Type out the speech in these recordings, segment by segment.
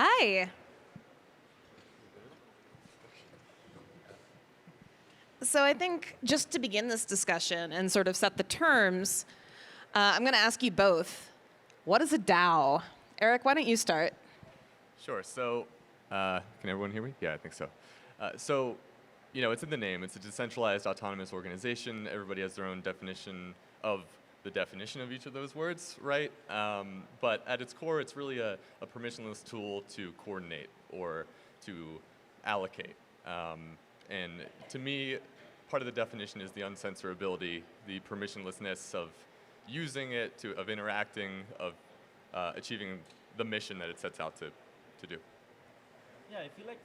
Hi. So I think just to begin this discussion and sort of set the terms, I'm going to ask you both, what is a DAO? Eric, why don't you start? Sure. So, can everyone hear me? Yeah, I think so. It's in the name. It's a decentralized autonomous organization. Everybody has their own definition of the definition of each of those words, right? But at its core, it's really a permissionless tool to coordinate or to allocate. And to me, part of the definition is the uncensorability, the permissionlessness of using it, of interacting, of achieving the mission that it sets out to do. Yeah, I feel like...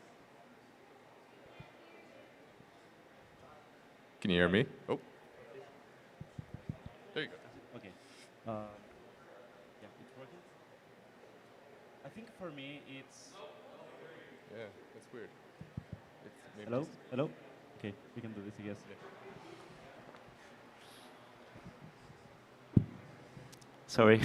Can you hear me? Oh. There you go. Okay. Yeah, it's working. I think for me, it's... Yeah, that's weird. Hello? Hello? Okay, we can do this, I guess. Yeah. Sorry.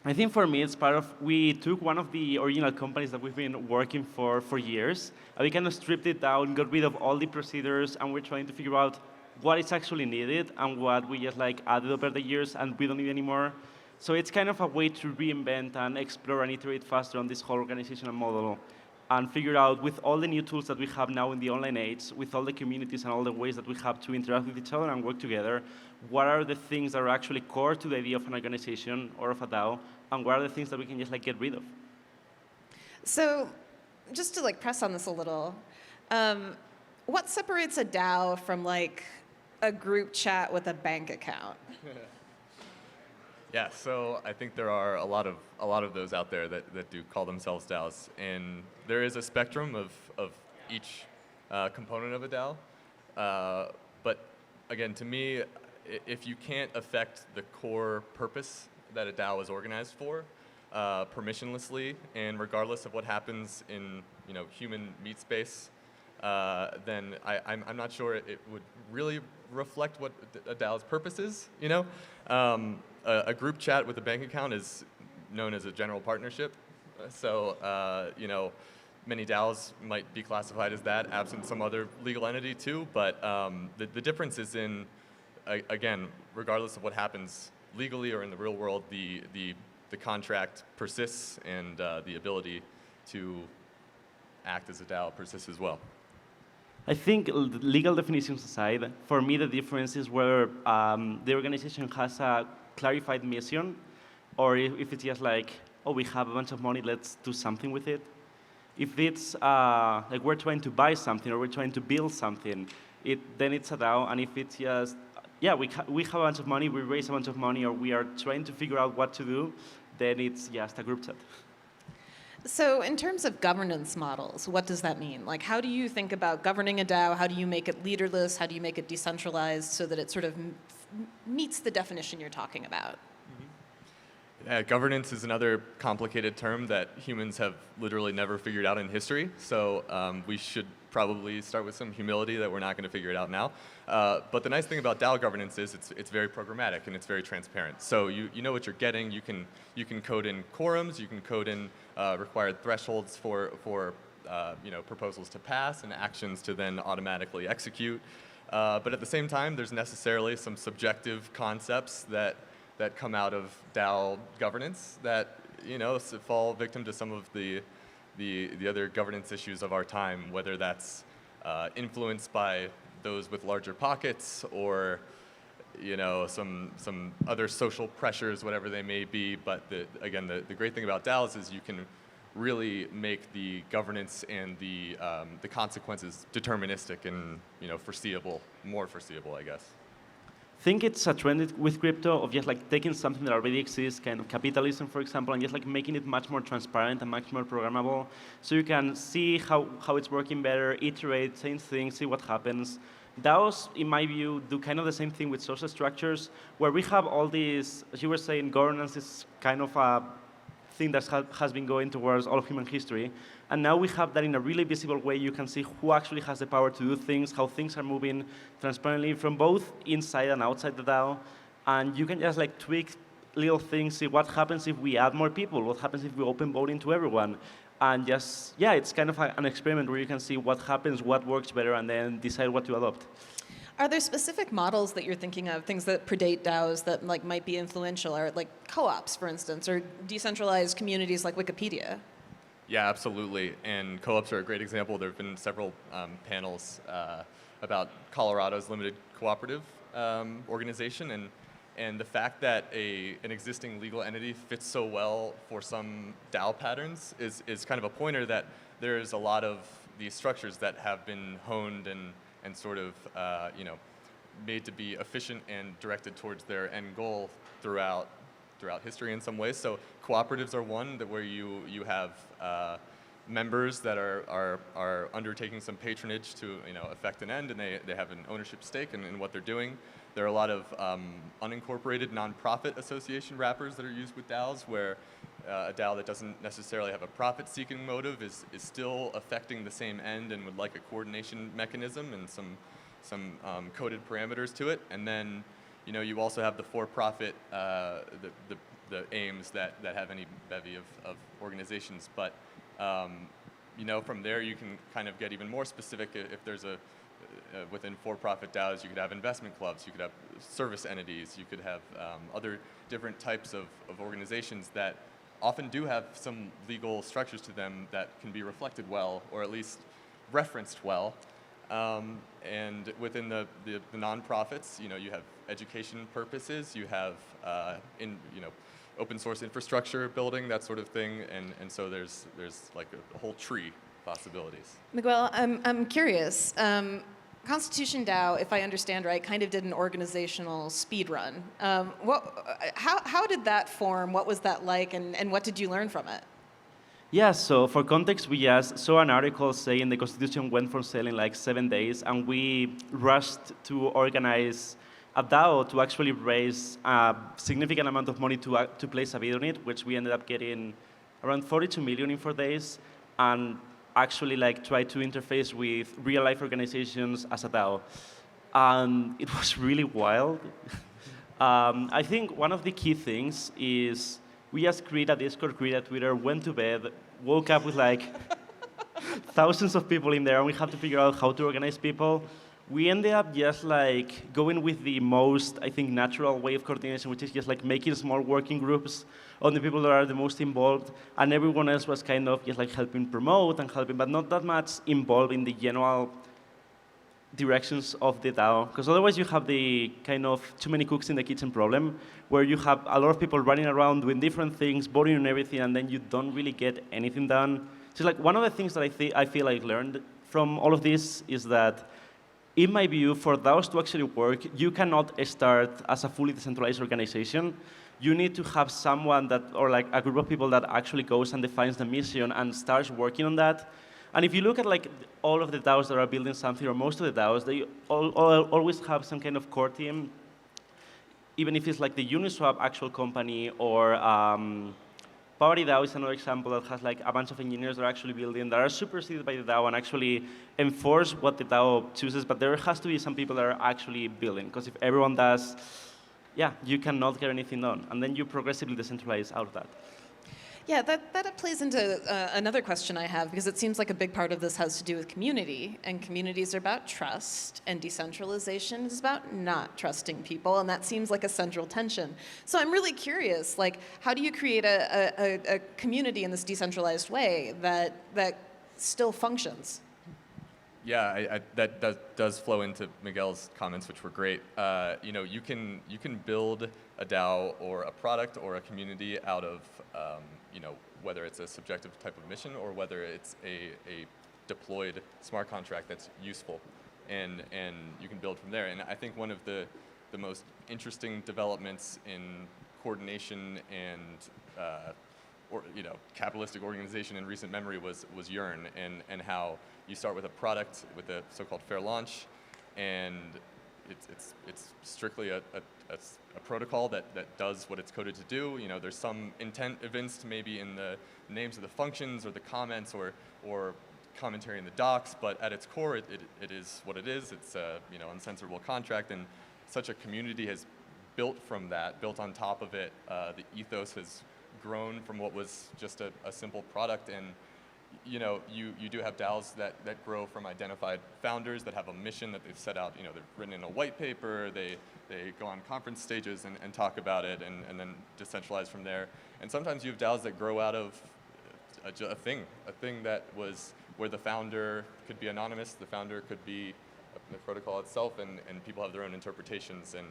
I think for me, it's part of, we took one of the original companies that we've been working for years, and we kind of stripped it down, got rid of all the procedures, and we're trying to figure out what is actually needed and what we just added over the years and we don't need anymore. So it's kind of a way to reinvent and explore and iterate faster on this whole organizational model and figure out, with all the new tools that we have now in the online age, with all the communities and all the ways that we have to interact with each other and work together, what are the things that are actually core to the idea of an organization or of a DAO, and what are the things that we can just get rid of? So just to press on this a little, what separates a DAO from a group chat with a bank account? Yeah, so I think there are a lot of those out there that do call themselves DAOs, and there is a spectrum of each component of a DAO. But again, to me, if you can't affect the core purpose that a DAO is organized for, permissionlessly and regardless of what happens in human meat space, then I'm not sure it would really reflect what a DAO's purpose is. A group chat with a bank account is known as a general partnership. So, many DAOs might be classified as that, absent some other legal entity too. But the difference is in, again, regardless of what happens legally or in the real world, the contract persists and the ability to act as a DAO persists as well. I think legal definitions aside, for me the difference is whether the organization has a clarified mission, or if it's just oh, we have a bunch of money, let's do something with it. If it's we're trying to buy something or we're trying to build something, then it's a DAO. And if it's just, yeah, we have a bunch of money, we raise a bunch of money, or we are trying to figure out what to do, then it's just a group chat. So in terms of governance models, what does that mean? How do you think about governing a DAO? How do you make it leaderless? How do you make it decentralized so that it sort of meets the definition you're talking about? Yeah, governance is another complicated term that humans have literally never figured out in history. So we should probably start with some humility that we're not going to figure it out now. But the nice thing about DAO governance is it's very programmatic and it's very transparent. So you know what you're getting. You can code in quorums. You can code in required thresholds for proposals to pass and actions to then automatically execute. But at the same time, there's necessarily some subjective concepts that come out of DAO governance that fall victim to some of the other governance issues of our time, whether that's influenced by those with larger pockets or some other social pressures, whatever they may be. But again, the great thing about DAOs is you can really make the governance and the consequences deterministic and foreseeable, more foreseeable, I guess. I think it's a trend with crypto of just taking something that already exists, kind of capitalism, for example, and just making it much more transparent and much more programmable, so you can see how it's working better, iterate, change things, see what happens. DAOs, in my view, do kind of the same thing with social structures, where we have all these, as you were saying, governance is kind of a thing that has been going towards all of human history. And now we have that in a really visible way. You can see who actually has the power to do things, how things are moving transparently from both inside and outside the DAO. And you can just tweak little things, see what happens if we add more people, what happens if we open voting to everyone. And just, yeah, it's kind of an experiment where you can see what happens, what works better, and then decide what to adopt. Are there specific models that you're thinking of, things that predate DAOs that like might be influential, or like co-ops, for instance, or decentralized communities like Wikipedia? Yeah, absolutely. And co-ops are a great example. There have been several panels about Colorado's limited cooperative organization, and the fact that an existing legal entity fits so well for some DAO patterns is kind of a pointer that there's a lot of these structures that have been honed and sort of made to be efficient and directed towards their end goal throughout history in some ways. So cooperatives are one that where you have members that are undertaking some patronage to affect an end, and they have an ownership stake in what they're doing. There are a lot of unincorporated nonprofit association wrappers that are used with DAOs, where a DAO that doesn't necessarily have a profit-seeking motive is still affecting the same end and would like a coordination mechanism and some coded parameters to it. And then you also have the for-profit, the aims that have any bevy of organizations. But from there you can kind of get even more specific. If there's within for-profit DAOs, you could have investment clubs, you could have service entities, you could have other different types of organizations that often do have some legal structures to them that can be reflected well, or at least referenced well. And within the nonprofits, you have education purposes, you have open source infrastructure building, that sort of thing, and so there's like a whole tree of possibilities. Miguel, I'm curious. ConstitutionDAO, if I understand right, kind of did an organizational speed run. How did that form? What was that like, and what did you learn from it? Yeah, so for context, we just saw an article saying the Constitution went for sale in like 7 days, and we rushed to organize a DAO to actually raise a significant amount of money to place a bid on it, which we ended up getting around 42 million in 4 days, and actually like try to interface with real-life organizations as a DAO. And it was really wild. I think one of the key things is we just created a Discord, created a Twitter, went to bed, woke up with like thousands of people in there, and we had to figure out how to organize people. We ended up just like going with the most, I think, natural way of coordination, which is just like making small working groups on the people that are the most involved, and everyone else was kind of just like helping promote and helping, but not that much involved in the general directions of the DAO, because otherwise you have the kind of too many cooks in the kitchen problem, where you have a lot of people running around doing different things, voting on everything, and then you don't really get anything done. So like one of the things that I feel I learned from all of this is that, in my view, for DAOs to actually work, you cannot start as a fully decentralized organization. You need to have someone that, or like a group of people that actually goes and defines the mission and starts working on that. And if you look at like all of the DAOs that are building something, or most of the DAOs, they always have some kind of core team, even if it's like the Uniswap actual company, or PowerDAO is another example that has like a bunch of engineers that are actually building, that are superseded by the DAO and actually enforce what the DAO chooses, but there has to be some people that are actually building, because if everyone does, yeah, you cannot get anything done, and then you progressively decentralize out of that. Yeah, that plays into another question I have, because it seems like a big part of this has to do with community, and communities are about trust, and decentralization is about not trusting people, and that seems like a central tension. So I'm really curious, like, how do you create a community in this decentralized way that still functions? Yeah, that does flow into Miguel's comments, which were great. You can build a DAO or a product or a community out of whether it's a subjective type of mission or whether it's a deployed smart contract that's useful, and you can build from there. And I think one of the most interesting developments in coordination and capitalistic organization in recent memory was Yearn, and how you start with a product with a so-called fair launch, and it's strictly a protocol that does what it's coded to do. There's some intent evinced maybe in the names of the functions or the comments or commentary in the docs, but at its core, it is what it is. It's a uncensorable contract, and such a community has built from that, built on top of it. The ethos has grown from what was just a simple product, and you know, you do have DAOs that grow from identified founders that have a mission that they've set out. You know, they've written in a white paper, they go on conference stages and talk about it, and then decentralize from there. And sometimes you have DAOs that grow out of a thing that was where the founder could be anonymous, the founder could be the protocol itself, and people have their own interpretations, and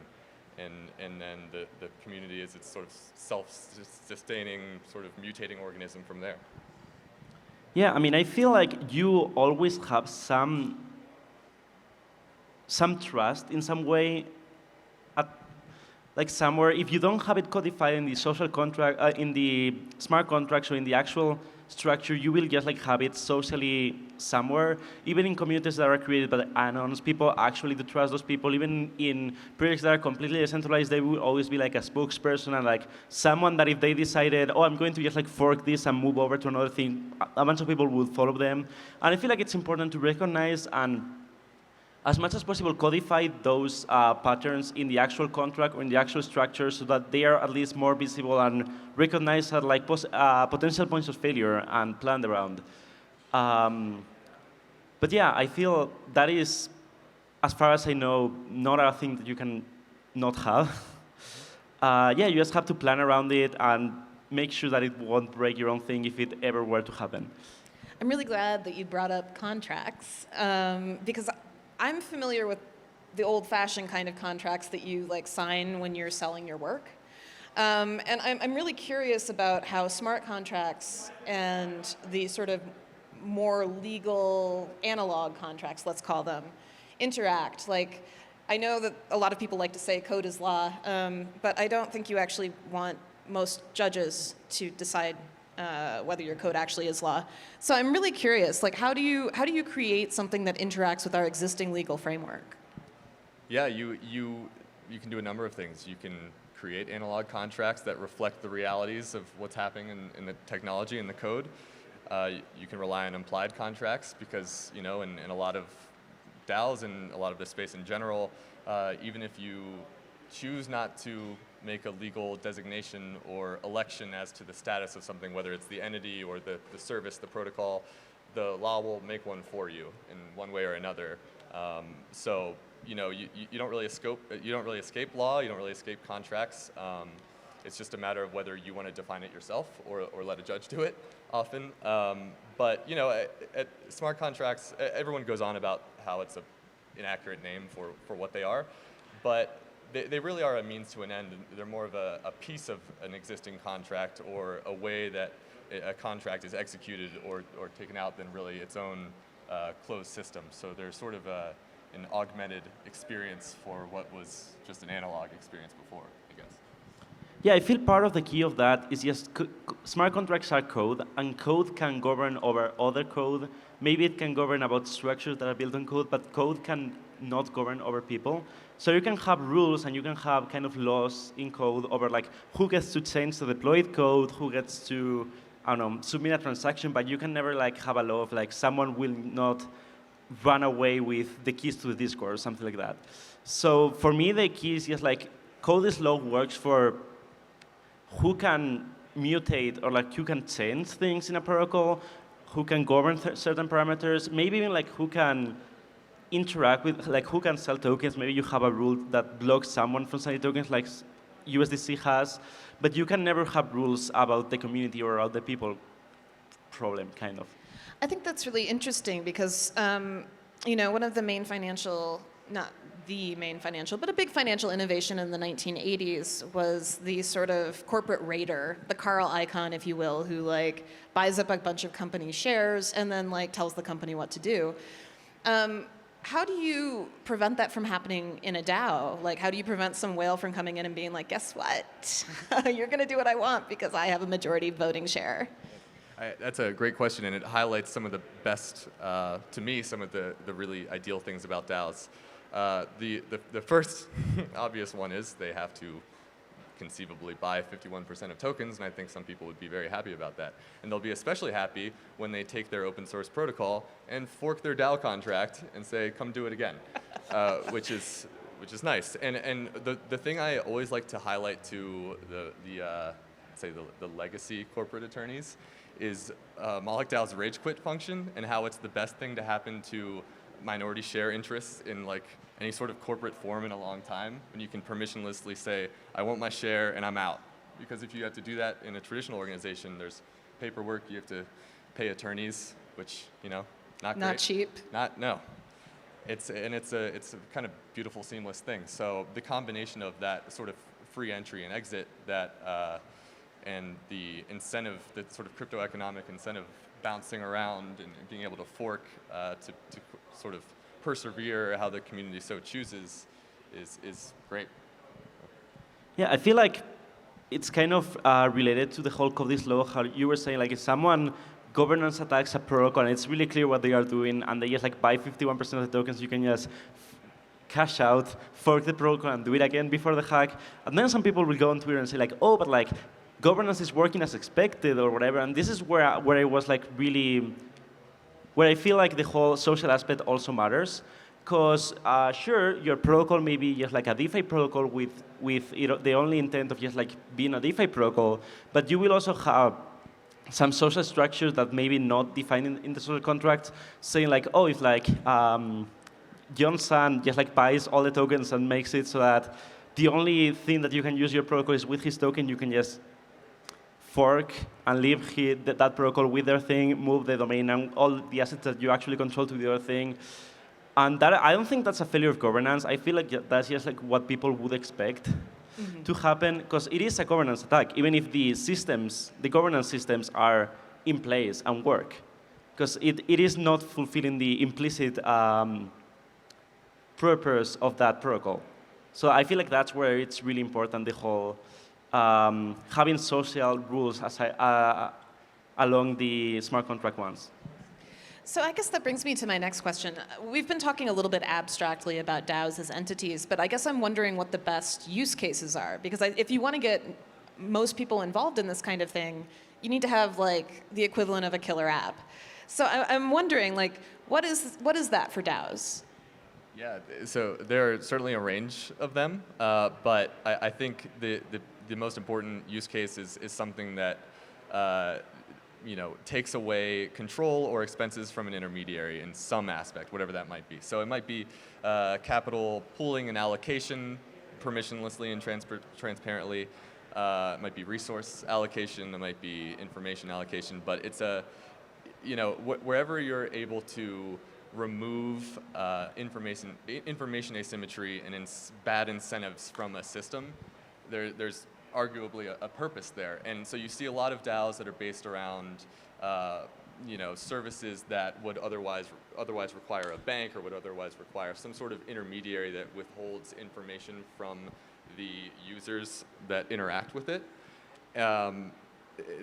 then the community is its sort of self-sustaining, sort of mutating organism from there. Yeah, I mean, I feel like you always have some trust in some way, like somewhere. If you don't have it codified in the social contract, in the smart contracts or in the actual structure, you will just like have it socially somewhere. Even in communities that are created by anons, people actually do trust those people. Even in projects that are completely decentralized, they will always be like a spokesperson and like someone that if they decided, oh, I'm going to just like fork this and move over to another thing, a bunch of people will follow them. And I feel like it's important to recognize and as much as possible codify those patterns in the actual contract or in the actual structure so that they are at least more visible and recognized as like potential points of failure and planned around. But yeah, I feel that is, as far as I know, not a thing that you can not have. Yeah, you just have to plan around it and make sure that it won't break your own thing if it ever were to happen. I'm really glad that you brought up contracts because I'm familiar with the old-fashioned kind of contracts that you like sign when you're selling your work. And I'm really curious about how smart contracts and the sort of more legal analog contracts, let's call them, interact. Like, I know that a lot of people like to say code is law, but I don't think you actually want most judges to decide whether your code actually is law. So I'm really curious, like how do you create something that interacts with our existing legal framework? Yeah, you can do a number of things. You can create analog contracts that reflect the realities of what's happening in the technology and the code. You can rely on implied contracts because, you know, in a lot of DAOs and a lot of the space in general, even if you choose not to make a legal designation or election as to the status of something, whether it's the entity or the service, the protocol, the law will make one for you in one way or another. So, you know, you don't really escape law, you don't really escape contracts. It's just a matter of whether you want to define it yourself or let a judge do it often. But, you know, at smart contracts, everyone goes on about how it's an inaccurate name for what they are, but they really are a means to an end. They're more of a piece of an existing contract or a way that a contract is executed or taken out than really its own closed system. So they're sort of an augmented experience for what was just an analog experience before, I guess. Yeah, I feel part of the key of that is just smart contracts are code, and code can govern over other code. Maybe it can govern about structures that are built on code, but code can not govern over people. So you can have rules and you can have kind of laws in code over like who gets to change the deployed code, who gets to, I don't know, submit a transaction, but you can never like have a law of like someone will not run away with the keys to the Discord or something like that. So for me, the key is just like code is law works for who can mutate or like who can change things in a protocol, who can govern certain parameters, maybe even like who can interact with, like who can sell tokens. Maybe you have a rule that blocks someone from selling tokens like USDC has, but you can never have rules about the community or about the people problem, kind of. I think that's really interesting because, you know, one of the main financial, not the main financial, but a big financial innovation in the 1980s was the sort of corporate raider, the Carl Icahn, if you will, who like buys up a bunch of company shares and then like tells the company what to do. How do you prevent that from happening in a DAO? Like, how do you prevent some whale from coming in and being like, guess what? You're going to do what I want because I have a majority voting share. That's a great question, and it highlights some of the best, to me, some of the really ideal things about DAOs. The first obvious one is they have to conceivably buy 51% of tokens, and I think some people would be very happy about that. And they'll be especially happy when they take their open source protocol and fork their DAO contract and say, come do it again, which is which is nice. And the thing I always like to highlight to the legacy corporate attorneys is Moloch DAO's rage quit function and how it's the best thing to happen to minority share interests in like any sort of corporate form in a long time, when you can permissionlessly say, I want my share and I'm out. Because if you have to do that in a traditional organization, there's paperwork, you have to pay attorneys, which, you know, not great. Not cheap. No. It's a kind of beautiful, seamless thing. So the combination of that sort of free entry and exit and the incentive, the sort of crypto economic incentive bouncing around and being able to fork to sort of persevere how the community so chooses is great. Yeah, I feel like it's kind of related to the whole Codis law, how you were saying, like if someone governance attacks a protocol and it's really clear what they are doing and they just like buy 51% of the tokens, you can just cash out, fork the protocol and do it again before the hack. And then some people will go on Twitter and say like, oh, but like governance is working as expected or whatever. And this is where I was like really, where I feel like the whole social aspect also matters. Because sure, your protocol may be just like a DeFi protocol with the only intent of just like being a DeFi protocol, but you will also have some social structures that maybe not defined in the social contract, saying like, oh, if like John San just like buys all the tokens and makes it so that the only thing that you can use your protocol is with his token, you can just fork and leave that protocol with their thing, move the domain and all the assets that you actually control to the other thing. And that, I don't think that's a failure of governance. I feel like that's just like what people would expect to happen, because it is a governance attack, even if the governance systems are in place and work. Because it is not fulfilling the implicit purpose of that protocol. So I feel like that's where it's really important, the whole having social rules along the smart contract ones. So I guess that brings me to my next question. We've been talking a little bit abstractly about DAOs as entities, but I guess I'm wondering what the best use cases are. Because if you want to get most people involved in this kind of thing, you need to have like the equivalent of a killer app. So I'm wondering, like, what is that for DAOs? Yeah, so there are certainly a range of them, but I think the most important use case is something that takes away control or expenses from an intermediary in some aspect, whatever that might be. So it might be capital pooling and allocation permissionlessly and transparently. It might be resource allocation. It might be information allocation. But it's wherever you're able to remove information asymmetry and bad incentives from a system, there's arguably a purpose there. And so you see a lot of DAOs that are based around services that would otherwise require a bank or would otherwise require some sort of intermediary that withholds information from the users that interact with it. And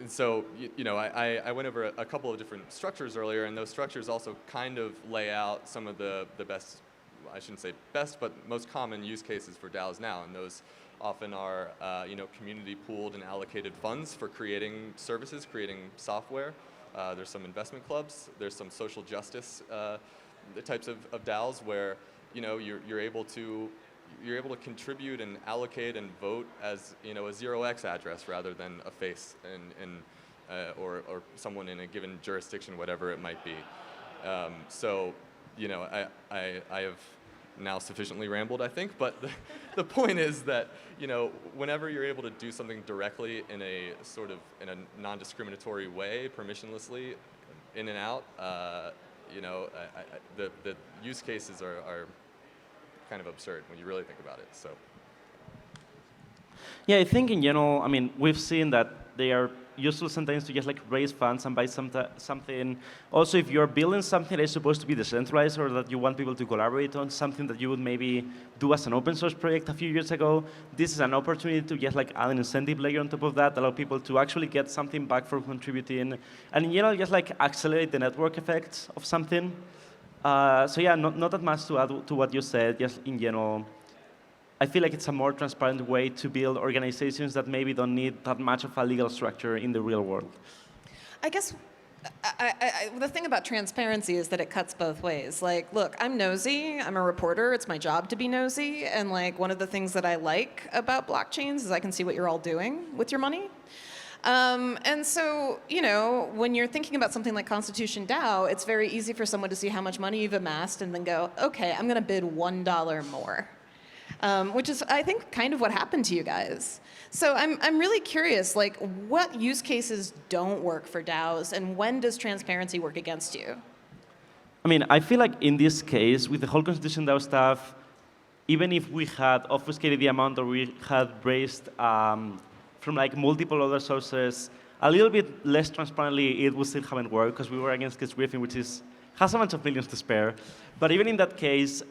so I went over a couple of different structures earlier, and those structures also kind of lay out some of the best, I shouldn't say best, but most common use cases for DAOs now, and those often are community pooled and allocated funds for creating services, creating software. There's some investment clubs. There's some social justice the types of DAOs where you're able to contribute and allocate and vote as a 0x address rather than a face or someone in a given jurisdiction, whatever it might be. So I have now sufficiently rambled, I think, but the point is that whenever you're able to do something directly in a non-discriminatory way, permissionlessly, in and out, the use cases are kind of absurd when you really think about it. So. Yeah, I think in general, I mean, we've seen that they are useful sometimes to just like raise funds and buy something. Also, if you're building something that is supposed to be decentralized or that you want people to collaborate on, something that you would maybe do as an open source project a few years ago, this is an opportunity to just like add an incentive layer on top of that, allow people to actually get something back for contributing, and in general, just like accelerate the network effects of something. So yeah, not that much to add to what you said, just in general. I feel like it's a more transparent way to build organizations that maybe don't need that much of a legal structure in the real world. I guess the thing about transparency is that it cuts both ways. Like, look, I'm nosy. I'm a reporter. It's my job to be nosy. And like, one of the things that I like about blockchains is I can see what you're all doing with your money. And so, you know, when you're thinking about something like ConstitutionDAO, it's very easy for someone to see how much money you've amassed and then go, okay, I'm going to bid $1 more. Which is, I think, kind of what happened to you guys. So I'm really curious, like, what use cases don't work for DAOs, and when does transparency work against you? I mean, I feel like in this case, with the whole ConstitutionDAO stuff, even if we had obfuscated the amount or we had raised from like multiple other sources, a little bit less transparently, it would still haven't worked because we were against case briefing, which has a bunch of millions to spare. But even in that case,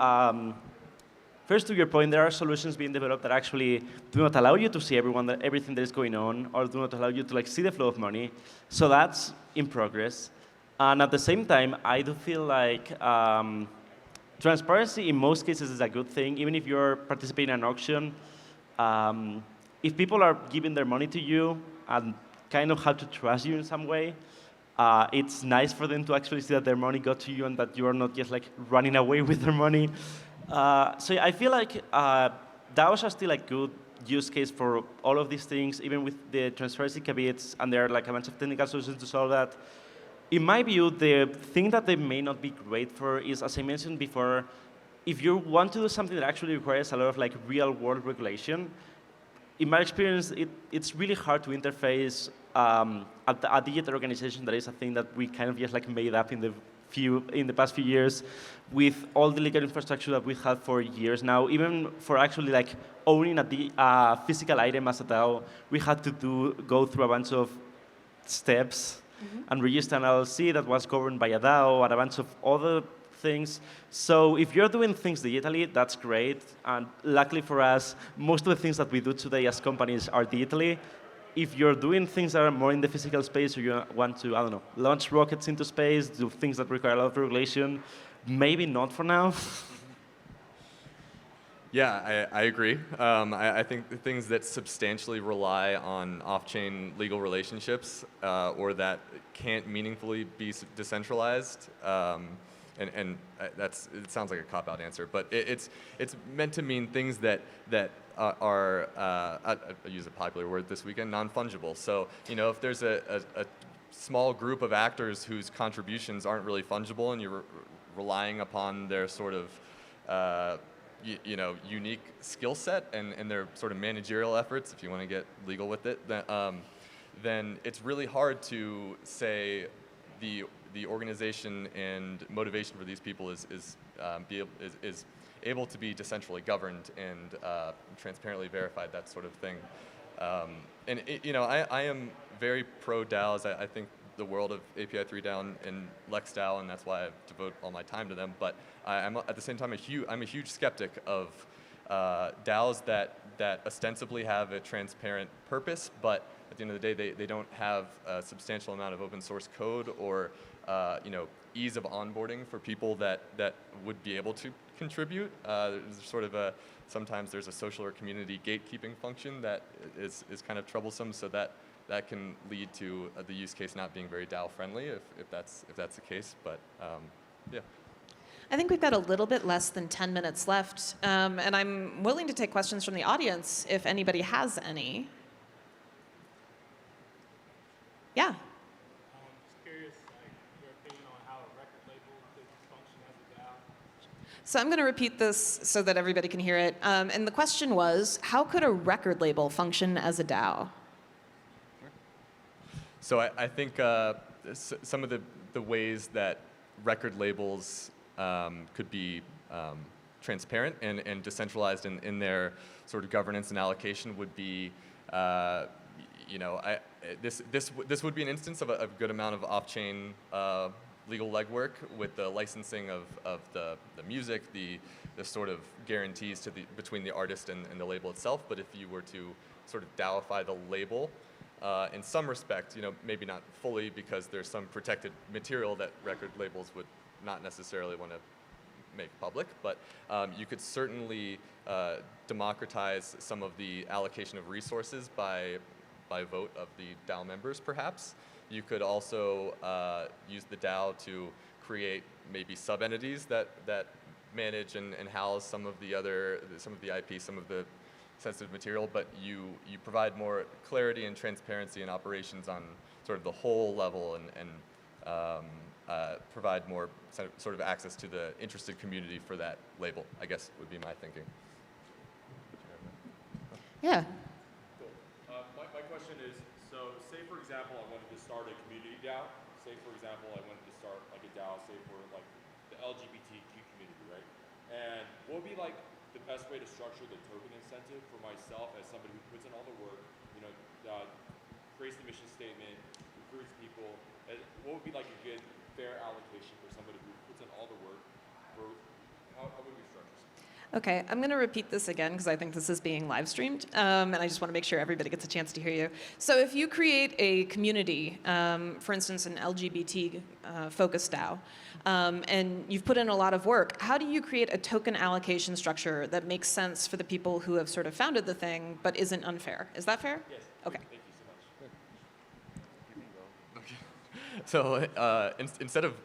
first, to your point, there are solutions being developed that actually do not allow you to see everything that is going on, or do not allow you to like see the flow of money. So that's in progress. And at the same time, I do feel like transparency in most cases is a good thing. Even if you're participating in an auction, if people are giving their money to you and kind of have to trust you in some way, it's nice for them to actually see that their money got to you and that you are not just like running away with their money. So I feel like DAOs are still a good use case for all of these things, even with the transparency caveats, and there are like a bunch of technical solutions to solve that. In my view, the thing that they may not be great for is, as I mentioned before, if you want to do something that actually requires a lot of like real-world regulation, in my experience, it's really hard to interface a digital organization that is a thing that we kind of just like made up in the past few years with all the legal infrastructure that we've had for years now. Even for actually like owning a physical item as a DAO, we had to go through a bunch of steps and register an LLC that was governed by a DAO and a bunch of other things. So if you're doing things digitally, that's great. And luckily for us, most of the things that we do today as companies are digitally. If you're doing things that are more in the physical space, or you want to, I don't know, launch rockets into space, do things that require a lot of regulation, maybe not for now. Yeah, I agree. I think the things that substantially rely on off-chain legal relationships or that can't meaningfully be decentralized, and it sounds like a cop-out answer, but it's meant to mean things that are I use a popular word this weekend, non-fungible. So you know, if there's a small group of actors whose contributions aren't really fungible, and you're relying upon their sort of you know, unique skill set and their sort of managerial efforts, if you want to get legal with it, then it's really hard to say the organization and motivation for these people is able to be decentrally governed and transparently verified, that sort of thing. And you know, I am very pro DAOs. I think the world of API3 DAO and Lex DAO, and that's why I devote all my time to them. But I'm at the same time I'm a huge skeptic of DAOs that ostensibly have a transparent purpose, but at the end of the day, they don't have a substantial amount of open source code or you know, ease of onboarding for people that would be able to contribute. There's sort of sometimes there's a social or community gatekeeping function that is kind of troublesome, so that can lead to the use case not being very DAO friendly if that's the case. But yeah. I think we've got a little bit less than 10 minutes left, and I'm willing to take questions from the audience if anybody has any. Yeah. Just curious, like, your opinion on how a record label could function as a DAO. So I'm going to repeat this so that everybody can hear it. And the question was, how could a record label function as a DAO? So I think some of the ways that record labels could be transparent and decentralized in their sort of governance and allocation would be, you know, this would be an instance of a good amount of off-chain legal legwork with the licensing of the music, the sort of guarantees between the artist and the label itself. But if you were to sort of DAOify the label, in some respect, you know, maybe not fully because there's some protected material that record labels would not necessarily want to make public, but you could certainly democratize some of the allocation of resources by vote of the DAO members, perhaps. You could also use the DAO to create maybe sub-entities that manage and house some of the IP, some of the sensitive material, but you provide more clarity and transparency and operations on sort of the whole level and provide more sort of access to the interested community for that label, I guess would be my thinking. Yeah. Cool. My question is, so say for example I wanted to start a community DAO. Say for example I wanted to start like a DAO, say for like the LGBTQ community, right? And what would be like the best way to structure the token incentive for myself as somebody who puts in all the work, you know, creates the mission statement, recruits people? What would be like a good, fair allocation for somebody who puts in all the work? How would we structure something? Okay, I'm going to repeat this again because I think this is being live streamed, and I just want to make sure everybody gets a chance to hear you. So if you create a community, for instance, an LGBT focused DAO, and you've put in a lot of work, how do you create a token allocation structure that makes sense for the people who have sort of founded the thing but isn't unfair? Is that fair? Yes. Okay. Thank you so much. So instead of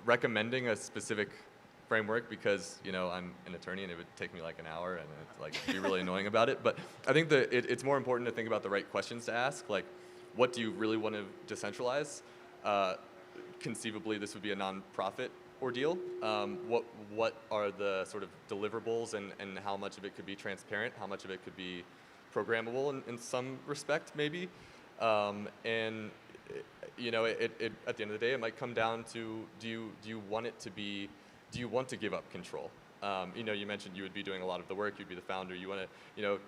recommending a specific framework, because I'm an attorney and it would take me like an hour and it's like be really annoying about it, but I think that it's more important to think about the right questions to ask. Like, what do you really want to decentralize? Conceivably, this would be a non-profit ordeal. What are the sort of deliverables and how much of it could be transparent? How much of it could be programmable in some respect, maybe? And at the end of the day, it might come down to do you want to give up control? You mentioned you would be doing a lot of the work. You'd be the founder. You want to,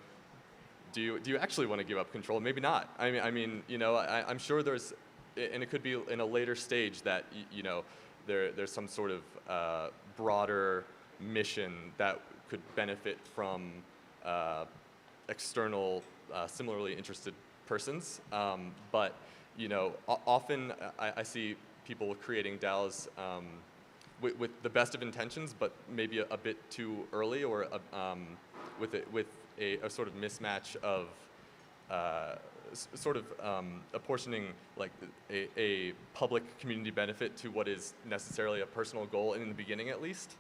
do you actually want to give up control? Maybe not. I'm sure there's, and it could be in a later stage that there's some sort of broader mission that could benefit from external, similarly interested persons. But often I see people creating DAOs with the best of intentions, but maybe a bit too early, or with a sort of mismatch of apportioning like a public community benefit to what is necessarily a personal goal in the beginning, at least.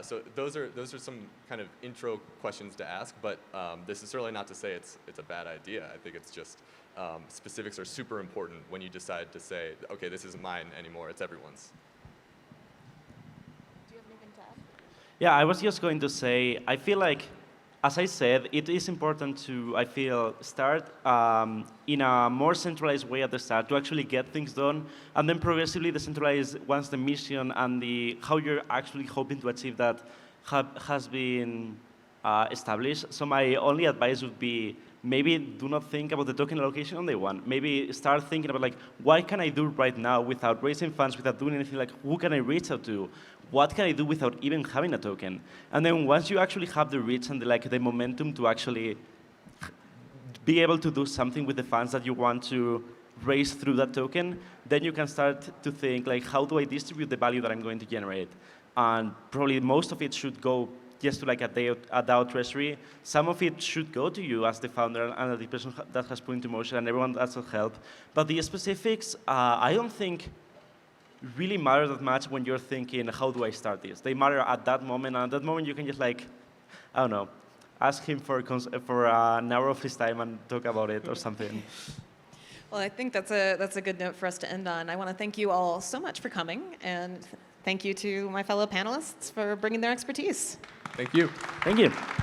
So those are some kind of intro questions to ask, but this is certainly not to say it's a bad idea. I think it's just specifics are super important when you decide to say, okay, this isn't mine anymore, it's everyone's. Yeah, I was just going to say, I feel like, as I said, it is important to, I feel, start in a more centralized way at the start to actually get things done, and then progressively decentralize once the mission and how you're actually hoping to achieve that has been established. So my only advice would be, maybe do not think about the token allocation on day one. Maybe start thinking about, like, what can I do right now without raising funds, without doing anything? Like, who can I reach out to? What can I do without even having a token? And then once you actually have the reach and the momentum to actually be able to do something with the funds that you want to raise through that token, then you can start to think, like, how do I distribute the value that I'm going to generate? And probably most of it should go just to like a DAO treasury. Some of it should go to you as the founder and the person that has put into motion, and everyone that will help. But the specifics, I don't think really matter that much when you're thinking, how do I start this? They matter at that moment, and at that moment you can just, like, I don't know, ask him for an hour of his time and talk about it or something. Well, I think that's a good note for us to end on. I want to thank you all so much for coming, and thank you to my fellow panelists for bringing their expertise. Thank you. Thank you.